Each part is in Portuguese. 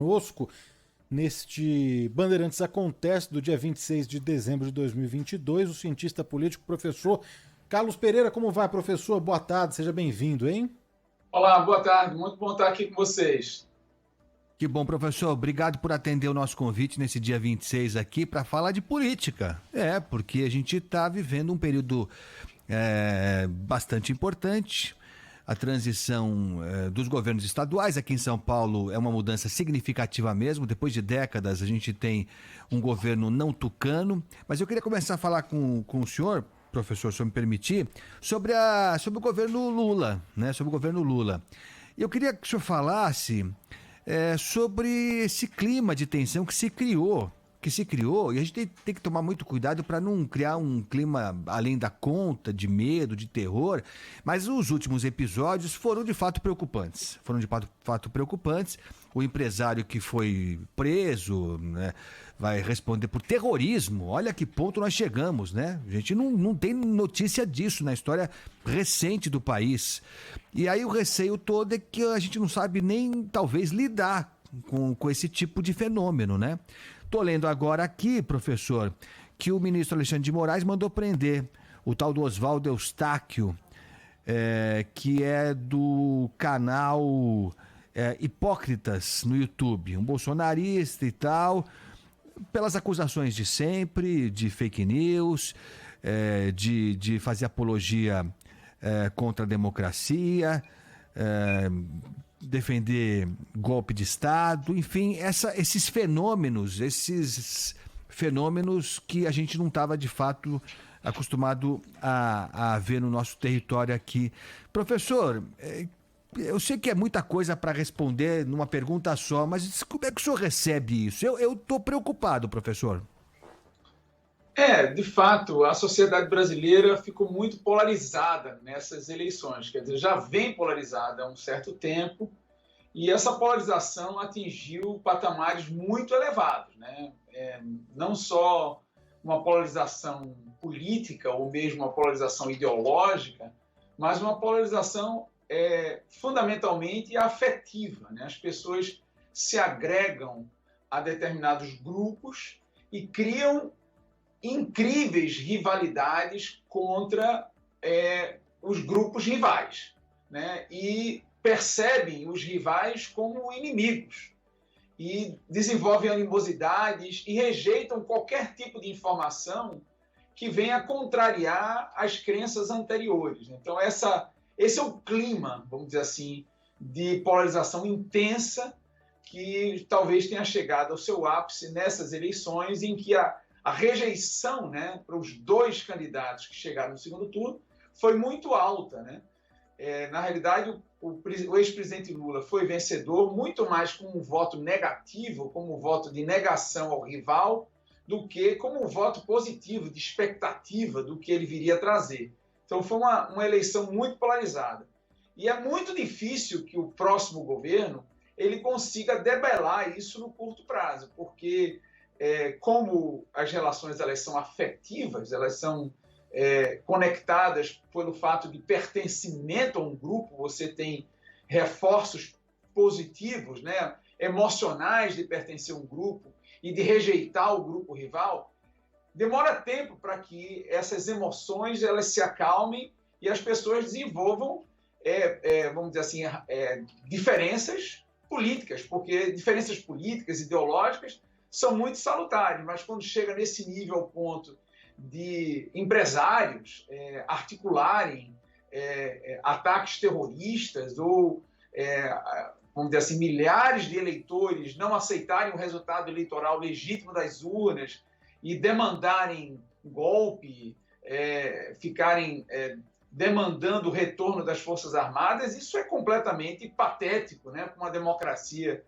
Conosco neste Bandeirantes Acontece do dia 26 de dezembro de 2022, o cientista político professor Carlos Pereira. Como vai, professor? Boa tarde, seja bem-vindo, hein? Olá, boa tarde, muito bom estar aqui com vocês. Que bom, professor. Obrigado por atender o nosso convite nesse dia 26 aqui para falar de política. Porque a gente está vivendo um período bastante importante. A transição dos governos estaduais aqui em São Paulo é uma mudança significativa mesmo. Depois de décadas, a gente tem um governo não tucano. Mas eu queria começar a falar com o senhor, professor, se eu me permitir, sobre o governo Lula, né? Sobre o governo Lula. Eu queria que o senhor falasse sobre esse clima de tensão que se criou, e a gente tem que tomar muito cuidado para não criar um clima além da conta, de medo, de terror, mas os últimos episódios foram de fato preocupantes. O empresário que foi preso, né, vai responder por terrorismo. Olha que ponto nós chegamos, né? A gente não tem notícia disso na história recente do país. E aí o receio todo é que a gente não sabe nem, talvez, lidar com esse tipo de fenômeno, né? Tô lendo agora aqui, professor, que o ministro Alexandre de Moraes mandou prender o tal do Oswaldo Eustáquio, que é do canal Hipócritas no YouTube, um bolsonarista e tal, pelas acusações de sempre, de fake news, de fazer apologia contra a democracia, defender golpe de Estado, enfim, esses fenômenos que a gente não estava de fato acostumado a ver no nosso território aqui. Professor, eu sei que é muita coisa para responder numa pergunta só, mas como é que o senhor recebe isso? Eu estou preocupado, professor. De fato, a sociedade brasileira ficou muito polarizada nessas eleições, quer dizer, já vem polarizada há um certo tempo, e essa polarização atingiu patamares muito elevados, né? Não só uma polarização política ou mesmo uma polarização ideológica, mas uma polarização fundamentalmente afetiva, né? As pessoas se agregam a determinados grupos e criam incríveis rivalidades contra os grupos rivais, né? E percebem os rivais como inimigos e desenvolvem animosidades e rejeitam qualquer tipo de informação que venha contrariar as crenças anteriores. Então, esse é o clima, vamos dizer assim, de polarização intensa que talvez tenha chegado ao seu ápice nessas eleições, em que a rejeição, né, para os dois candidatos que chegaram no segundo turno foi muito alta, né? Na realidade, o ex-presidente Lula foi vencedor muito mais com um voto negativo, como um voto de negação ao rival, do que como um voto positivo, de expectativa do que ele viria a trazer. Então, foi uma eleição muito polarizada. E é muito difícil que o próximo governo ele consiga debelar isso no curto prazo, porque como as relações elas são afetivas, elas são conectadas pelo fato de pertencimento a um grupo, você tem reforços positivos, né, emocionais de pertencer a um grupo e de rejeitar o grupo rival, demora tempo para que essas emoções elas se acalmem e as pessoas desenvolvam, vamos dizer assim, diferenças políticas, porque diferenças políticas, ideológicas, são muito salutares, mas quando chega nesse nível ao ponto de empresários articularem ataques terroristas ou, vamos dizer assim, milhares de eleitores não aceitarem o resultado eleitoral legítimo das urnas e demandarem golpe, ficarem demandando o retorno das Forças Armadas, isso é completamente patético, né, com uma democracia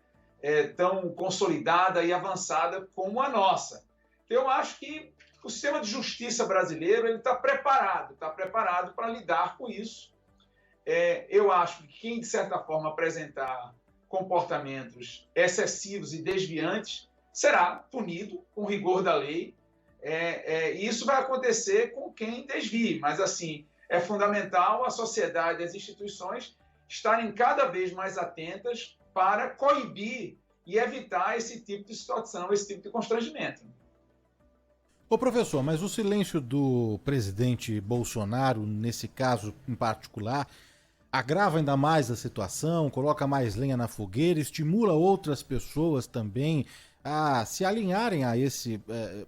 tão consolidada e avançada como a nossa. Então, eu acho que o sistema de justiça brasileiro está preparado para lidar com isso. Eu acho que quem, de certa forma, apresentar comportamentos excessivos e desviantes será punido com rigor da lei. E isso vai acontecer com quem desvie, mas, assim, é fundamental a sociedade e as instituições estarem cada vez mais atentas para coibir e evitar esse tipo de situação, esse tipo de constrangimento. Ô professor, mas o silêncio do presidente Bolsonaro, nesse caso em particular, agrava ainda mais a situação, coloca mais lenha na fogueira, estimula outras pessoas também a se alinharem a esse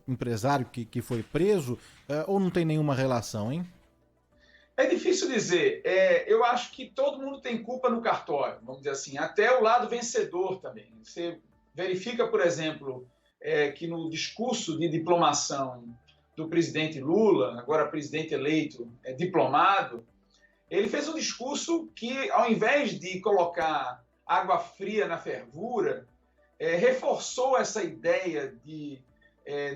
empresário que foi preso, ou não tem nenhuma relação, hein? É difícil dizer. Eu acho que todo mundo tem culpa no cartório, vamos dizer assim, até o lado vencedor também. Você verifica, por exemplo, que no discurso de diplomação do presidente Lula, agora presidente eleito, diplomado, ele fez um discurso que, ao invés de colocar água fria na fervura, reforçou essa ideia de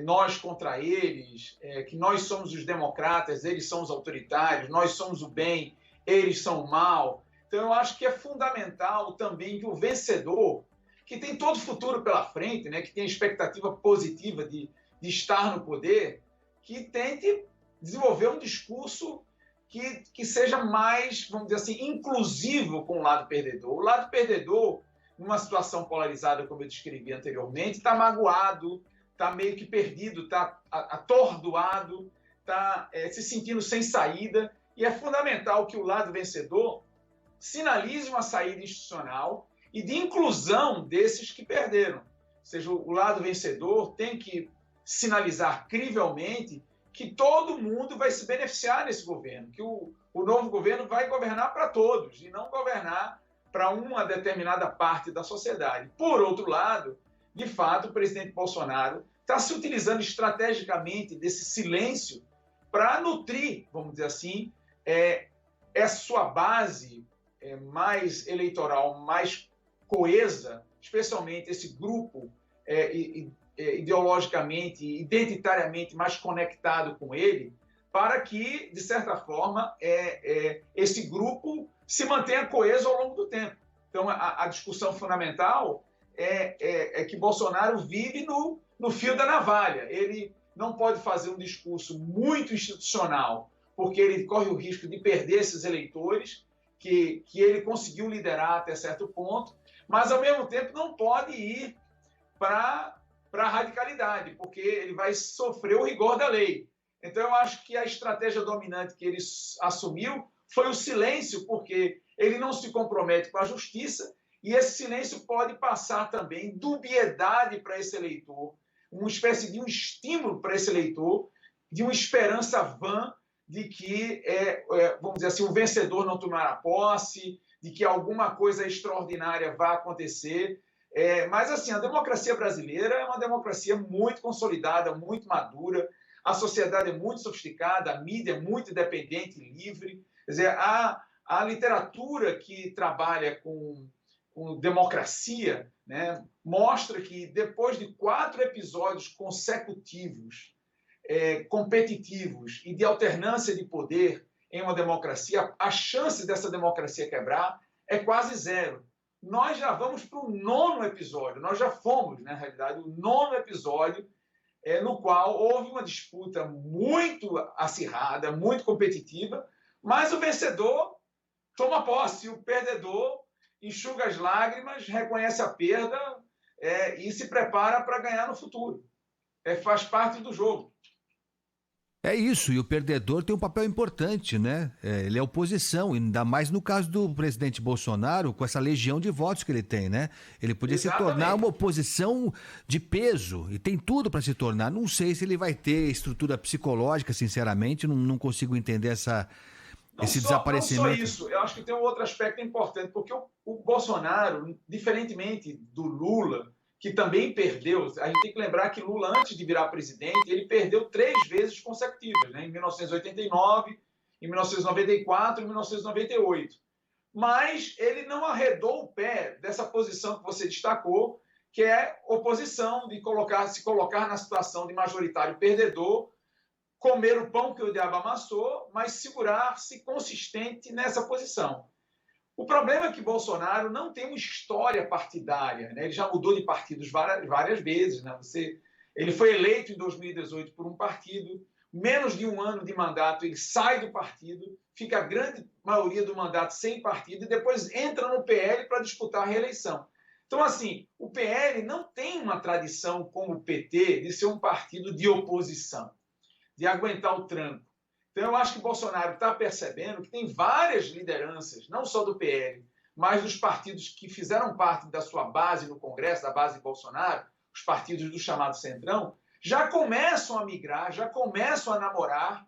nós contra eles, que nós somos os democratas, eles são os autoritários, nós somos o bem, eles são o mal. Então, eu acho que é fundamental também que o vencedor, que tem todo o futuro pela frente, né, que tem a expectativa positiva de estar no poder, que tente desenvolver um discurso que seja mais, vamos dizer assim, inclusivo com o lado perdedor. O lado perdedor, numa situação polarizada, como eu descrevi anteriormente, está magoado, está meio que perdido, está atordoado, está se sentindo sem saída, e é fundamental que o lado vencedor sinalize uma saída institucional e de inclusão desses que perderam. Ou seja, o lado vencedor tem que sinalizar crivelmente que todo mundo vai se beneficiar nesse governo, que o novo governo vai governar para todos e não governar para uma determinada parte da sociedade. Por outro lado, de fato, o presidente Bolsonaro está se utilizando estrategicamente desse silêncio para nutrir, vamos dizer assim, essa sua base mais eleitoral, mais coesa, especialmente esse grupo ideologicamente, identitariamente mais conectado com ele, para que, de certa forma, esse grupo se mantenha coeso ao longo do tempo. Então, a discussão fundamental é que Bolsonaro vive no fio da navalha. Ele não pode fazer um discurso muito institucional, porque ele corre o risco de perder esses eleitores que ele conseguiu liderar até certo ponto, mas, ao mesmo tempo, não pode ir para a radicalidade, porque ele vai sofrer o rigor da lei. Então, eu acho que a estratégia dominante que ele assumiu foi o silêncio, porque ele não se compromete com a justiça, e esse silêncio pode passar também dubiedade para esse eleitor, uma espécie de um estímulo para esse eleitor, de uma esperança vã de que, vamos dizer assim, o vencedor não tomará posse, de que alguma coisa extraordinária vai acontecer. Mas, assim, a democracia brasileira é uma democracia muito consolidada, muito madura, a sociedade é muito sofisticada, a mídia é muito independente e livre. Quer dizer, a literatura que trabalha com democracia, né, mostra que depois de 4 episódios consecutivos, competitivos e de alternância de poder em uma democracia, a chance dessa democracia quebrar é quase zero. Nós já vamos para o 9º episódio, nós já fomos, na realidade, o 9º episódio, no qual houve uma disputa muito acirrada, muito competitiva, mas o vencedor toma posse, o perdedor enxuga as lágrimas, reconhece a perda e se prepara para ganhar no futuro. Faz parte do jogo. É isso, e o perdedor tem um papel importante, né? Ele é oposição, ainda mais no caso do presidente Bolsonaro, com essa legião de votos que ele tem, né? Ele podia se tornar uma oposição de peso, e tem tudo para se tornar. Não sei se ele vai ter estrutura psicológica, sinceramente, não consigo entender esse desaparecimento. Não só isso, eu acho que tem um outro aspecto importante, porque o Bolsonaro, diferentemente do Lula, que também perdeu, a gente tem que lembrar que Lula, antes de virar presidente, ele perdeu 3 vezes consecutivas, né? Em 1989, em 1994 e em 1998. Mas ele não arredou o pé dessa posição que você destacou, que é oposição, de se colocar na situação de majoritário perdedor, comer o pão que o diabo amassou, mas segurar-se consistente nessa posição. O problema é que Bolsonaro não tem uma história partidária, né? Ele já mudou de partidos várias vezes, né? Ele foi eleito em 2018 por um partido, menos de um ano de mandato ele sai do partido, fica a grande maioria do mandato sem partido e depois entra no PL para disputar a reeleição. Então, assim, o PL não tem uma tradição como o PT de ser um partido de oposição, de aguentar o tranco. Então, eu acho que Bolsonaro está percebendo que tem várias lideranças, não só do PL, mas dos partidos que fizeram parte da sua base no Congresso, da base de Bolsonaro, os partidos do chamado Centrão, já começam a migrar, já começam a namorar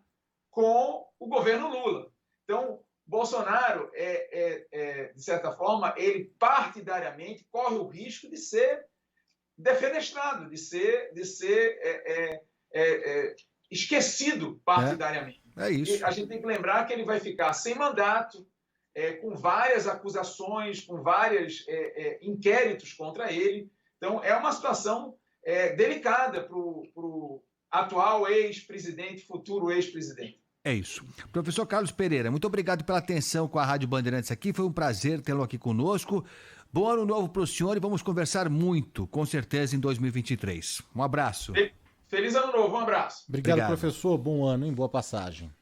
com o governo Lula. Então, Bolsonaro, de certa forma, ele partidariamente corre o risco de ser defenestrado, de ser esquecido partidariamente. É isso. E a gente tem que lembrar que ele vai ficar sem mandato, com várias acusações, com vários inquéritos contra ele. Então, é uma situação delicada para o atual ex-presidente, futuro ex-presidente. É isso. Professor Carlos Pereira, muito obrigado pela atenção com a Rádio Bandeirantes aqui. Foi um prazer tê-lo aqui conosco. Bom ano novo para o senhor e vamos conversar muito, com certeza, em 2023. Um abraço. Feliz ano novo, um abraço. Obrigado, professor. Bom ano, hein? Boa passagem.